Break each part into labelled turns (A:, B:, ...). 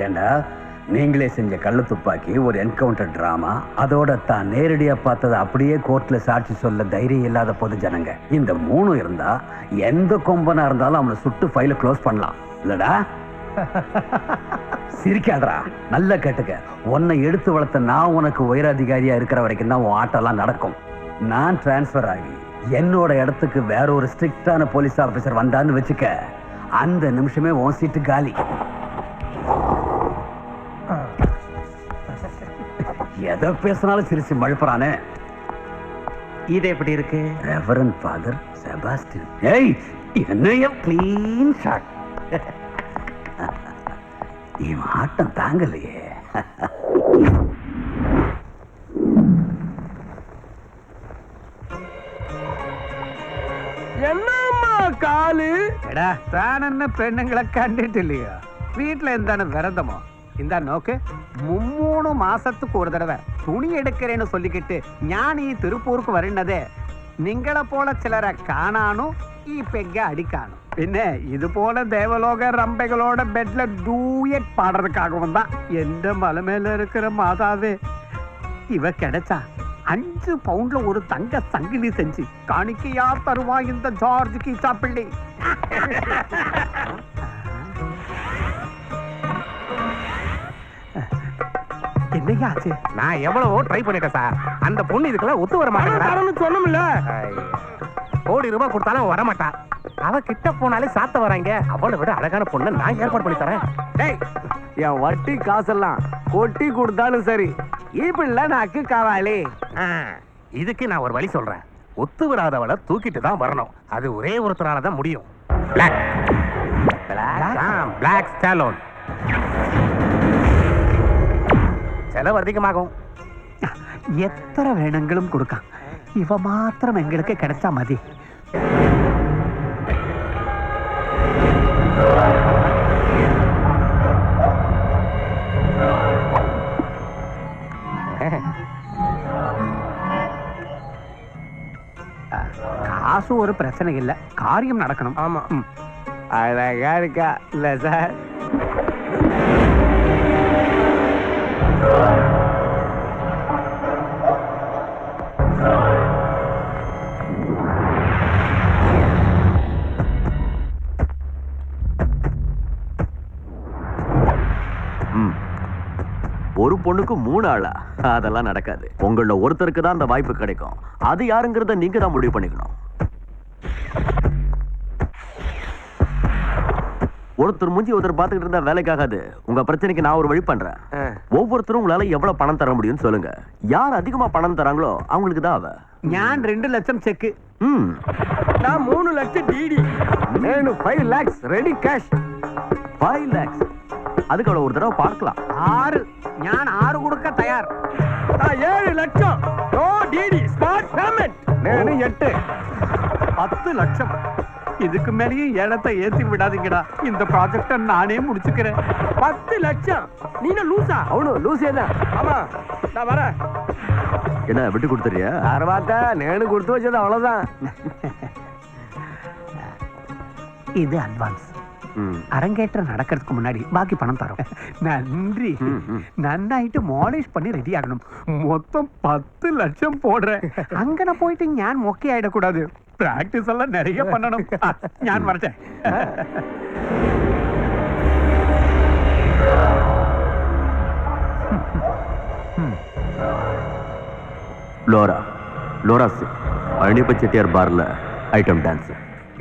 A: ஏண்டா நீங்களே செஞ்ச கள்ள துப்பாக்கி ஒரு என்கவுண்டர் டிராமா, அதோட தான் நேரடியா பார்த்ததை அப்படியே கோர்ட்ல சாட்சி சொல்ல தைரியம் இல்லாத பொது ஜனங்க, இந்த 3 இருந்தா எந்த கொம்பனா இருந்தாலும் அவனை சுட்டு ஃபைல க்ளோஸ் பண்ணலாம் இல்லடா? சிரிக்காதடா, நல்ல கேட்டுக்க. உன்னை எடுத்து வளர்த்த நான் உனக்கு உயரதிகாரியா இருக்கிற வரைக்கும் தான் உன் ஆட்டெல்லாம் நடக்கும். நான் டிரான்ஸ்பர் ஆகி என்னோட இடத்துக்கு வேற ஒரு ஸ்ட்ரிக்டான போலீஸ் ஆபீசர் வந்தான்னு வச்சுக்க, அந்த நிமிஷமே உன் சீட்டு காலி. எதை பேசினாலும் சிரிச்சு மழுப்புறானே.
B: இது எப்படி இருக்கு?
A: Reverend Father Sebastian. ஏய், என்னைய க்ளீன் ஷாட். இவன் ஆட்டம் தாங்கலையே.
B: என்னம்மா காலு? எடா தான் என்ன பெண்ணுங்களை கண்டுட்டு இல்லையா? வீட்டுல இருந்தான விரதமோ? இந்த நோக்கு 3 மாசத்துக்கு ஒரு தடவை துணி எடுக்கிறேன்னு சொல்லிக்கிட்டு ஞானி திருப்பூருக்கு வருனதே നിങ്ങളെ പോലെ ചിലരെ കാണാനും ഈ പെഗ്ഗ അടിക്കാനും. പിന്നെ ഇതുപോലെ ദേവലോക റമ്പകളോടെ ബെഡിലെ ഡൂയറ്റ് പാടുறதுக்காகவும் தான் எந்த மலைமேல இருக்கிற மாதாவே இவ கிடைச்சா 5 பவுண்ட்ல ஒரு தங்க சங்கிலி செஞ்சு காணிக்கையா தருவா இந்த ஜார்ஜ் கீச்சா பிள்ளை. என்னையாச்சு?
C: நான் எவ்வளவோ ட்ரை பண்ணிட்டேன் சார். அந்த பொண்ணு இதுக்கெல்லாம் ஒத்து வர மாட்டேங்கிறா. சொன்னோம்ல, கோடி ரூபாய் கொடுத்தாலும் வர மாட்டா. அவ கிட்ட போனாலே சாத்த வராங்க. அவளை விட அழகான பொண்ணை நான் ஏற்பாடு பண்ணி தரேன்.
B: டேய், என் வட்டி காசெல்லாம் கொட்டி கொடுத்தாலும் சரி, இப்படில நாக்கு காவாளி.
C: இதுக்கு நான் ஒரு வழி சொல்றேன். ஒத்து வராதவளை தூக்கிட்டு தான் வரணும். அது ஒரே ஒருத்தரால தான் முடியும். Black black stallion. செலவு அதிகமாகும்.
B: എത്ര വേണമെങ്കിലും കൊടുക്കാം. ഇവ മാത്രം എங்களுக்கு கிடைச்சா മതി. காசு ஒரு பிரச்சனை இல்ல, காரியம் நடக்கணும்.
C: ஆமா,
B: அழகா இருக்கா இல்ல சார்?
A: ஒரு பொண்ணுக்கு 3 ஆளா? அதெல்லாம் நடக்காது. உங்கள ஒருத்தருக்கு தான் அந்த வாய்ப்பு கிடைக்கும். அது யாருங்கிறத நீங்க தான் முடிவு பண்ணிக்கணும். ஒருத்தர் மூஞ்சி ஒருத்தர் பார்த்துக்கிட்டு இருந்தா வேலைக்காகாது. உங்க பிரச்சனைக்கு நான் ஒரு வழி பண்றேன். ஒவ்வொருத்தரும் உங்களால எவ்வளவு பணம் தர முடியும்னு சொல்லுங்க. யார் அதிகமா பணம் தராங்களோ அவங்களுக்கு தான் அவ.
B: ഞാൻ 2 லட்சம் செக்.
C: நான் 3 லட்சம் டிடி.
B: నేను 5 lakhs ரெடி கேஷ்.
A: 5 lakhs. அதுக்கு அவ்வளவு ஒரு தடவை பார்க்கலாம்.
B: 6. ഞാൻ 6 கொடுக்க தயார்.
C: நான் 7 லட்சம். No DD, smart payment.
B: నేను 8. 10 லட்சம். இதுக்கு மேலேயும் ஏலத்தை ஏத்தி விடாதீங்கடா. இந்த ப்ராஜெக்ட நானே முடிச்சுக்கிறேன்.
C: 10 லட்சம். நீன லூசா?
B: అవును లూసేదా?
C: ஆமா, நான் வரேன்.
A: என்ன விட்டு கொடுத்துறியா?
B: తర్వాత నేను கொடுத்து வச்சது அவ்வளவுதான். இது அட்வான்ஸ். அரங்கேற்றம் நடக்கிறதுக்கு முன்னாடி பாக்கி பணம் தரோம். நன்றி. நன்னாயிட்டு மாலிஷ் பண்ணி ரெடி ஆகணும். மொத்தம் 10 லட்சம் போடுறேன். அங்கன போயிட்டு ஞான் மொக்கை ஆயிடக்கூடாது. பிராக்டிஸ் எல்லாம் நிறைய பண்ணணும். ஞான் வரட்டேன்.
A: லோரா அழிப்ப செட்டியார் பார்ல ஐட்டம் டான்ஸ்.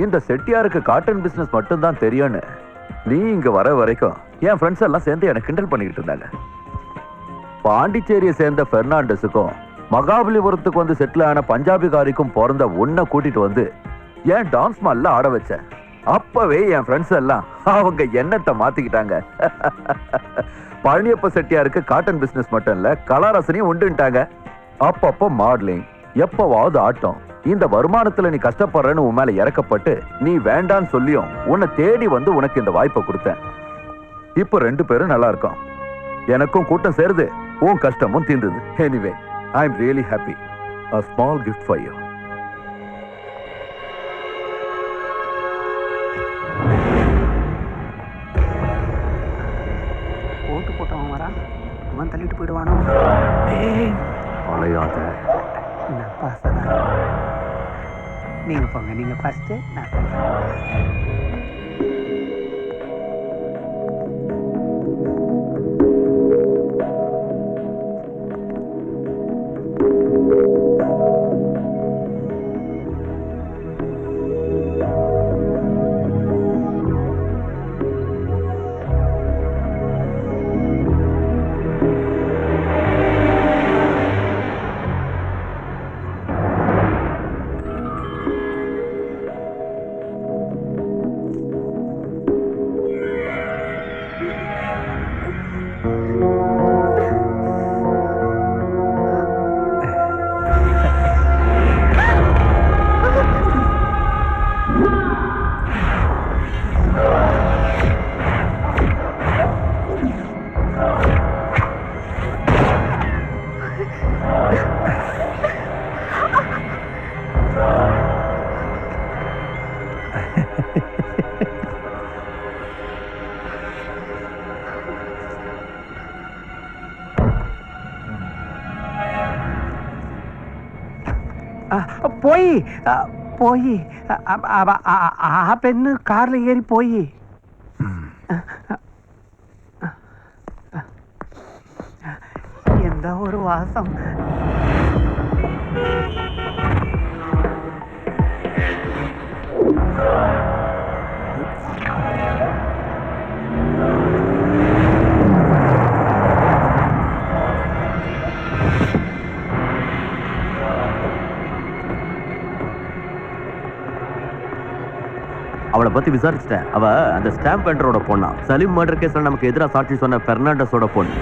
A: இந்த செட்டியாருக்கு காட்டன் பிசினஸ் மட்டும் தான் தெரியும்னு நீ இங்க வர வரைக்கும் என் ஃப்ரெண்ட்ஸ் எல்லாம் சேர்ந்து எனக்கு கிண்டல் பண்ணிக்கிட்டு இருந்தாங்க. பாண்டிச்சேரியை சேர்ந்த பெர்னாண்டஸுக்கும் மகாபலிபுரத்துக்கு வந்து செட்டில் ஆன பஞ்சாபிகாரிக்கும் பிறந்த உன்னை கூட்டிட்டு வந்து ஏன் டான்ஸ் மால்ல ஆட வச்சேன். அப்பவே என் ஃப்ரெண்ட்ஸ் எல்லாம் அவங்க எண்ணத்தை மாத்திக்கிட்டாங்க. பழனியப்ப செட்டியாருக்கு காட்டன் பிசினஸ் மட்டும் இல்ல, கலாரசனையும் உண்டுட்டாங்க. அப்பப்போ மாடலிங், எப்பவாவது ஆட்டம். இந்த வருமானத்துல நீ கஷ்டப்படுறன்னு உன் மேல இறக்கப்பட்டு நீ வேண்டான்னு சொல்லியும் உன்னை தேடி வந்து உனக்கு இந்த வாய்ப்பை கொடுத்தேன். இப்போ 2 பேரும் நல்லா இருக்கோம். எனக்கும் கூட்டம் சேருது, உன் கஷ்டமும் தீர்ந்தது. Anyway, I am really happy. A small gift for you.
B: கோட்டு போட்டவன் வரான், அவன் தள்ளிட்டு போயிடுவானோ.
A: அலையாத.
B: நான் பாஸ் தான். நீங்க போங்க, நீங்க ஃபர்ஸ்ட், நான் second. போய் போய் ആ പെണ്ണ് കാറിൽ കയറി പോയി. എന്താ ഒരു വാസം.
A: அவளை பத்தி விசாரிச்சிட்டேன். அவ அந்த ஸ்டாம்ப் வெண்டரோட பொண்ணா. சலீம் மர்டர் கேஸ்ல நமக்கு எதிராக சாட்சி சொன்ன பெர்னாண்டஸோட பொண்ணு.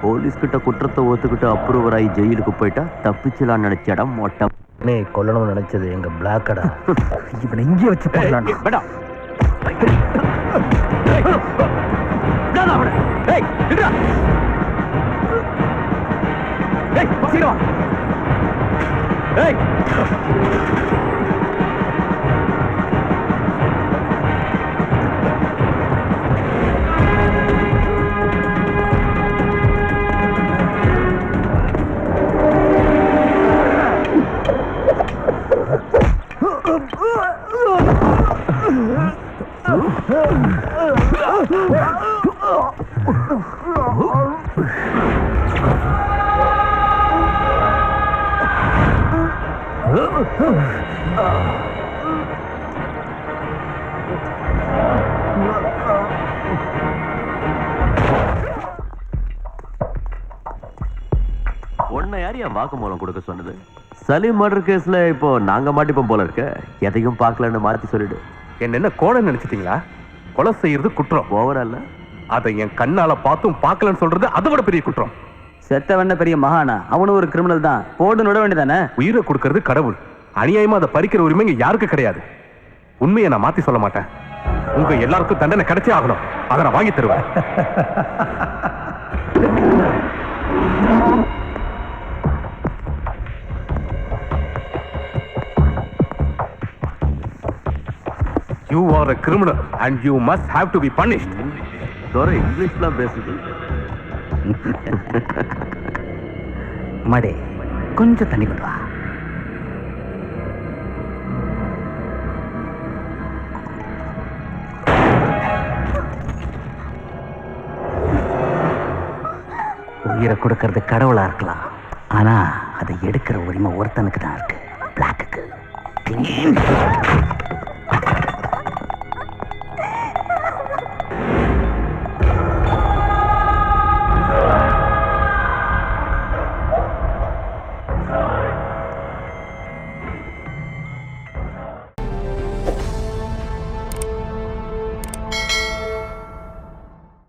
A: போலீஸ் கிட்ட குற்றத்தை ஒத்துக்கிட்டு அப்ரூவர் ஆகி ஜெயிலுக்கு போயிட்டா தப்பிச்சலாம் நினைச்ச இடம் மொட்டம்.
D: நீ கொல்லணும்னு நினைச்சது எங்க பிளாக்கடா. இவனை இங்கே வச்சு போடலாம்.
A: உன்னை யார் என் வாக்குமூலம் கொடுக்க சொன்னது? சலீம் மர்டர் கேஸ்ல இப்போ நாங்க மாட்டிப்போம் போல இருக்க. எதையும் பார்க்கலன்னு மாத்தி சொல்லிடு.
C: என்ன கோடை நினைச்சிட்டீங்களா? கொலை செய்யறது குற்றம்.
A: ஓவரா இல்ல?
C: அதை என் கண்ணால பார்த்தும் பார்க்கலன்னு சொல்றது அதை விட பெரிய குற்றம்.
D: செத்தவன பெரிய மகானா? அவனும் ஒரு கிரிமினல் தான். போட்டு நுட வேண்டியதானே?
C: உயிரை கொடுக்கறது கடவுள். அநியாயமா அதை பறிக்கிற உரிமை இங்க யாருக்கு கிடையாது. உண்மையை நான் மாத்தி சொல்ல மாட்டேன். உங்க எல்லாருக்கும் தண்டனை கிடைச்சே ஆகணும். அதை நான் வாங்கி தருவேன். You are a criminal and you must have to be punished.
A: Sorry, Englishல பேசுது.
D: மடே கொஞ்சம் தண்ணி கொண்டு வா. உயிரை கொடுக்கறது கடவுளா இருக்கலாம், ஆனா அதை எடுக்கிற உரிமை ஒருத்தனுக்கு தான் இருக்கு, பிளாக்குக்கு.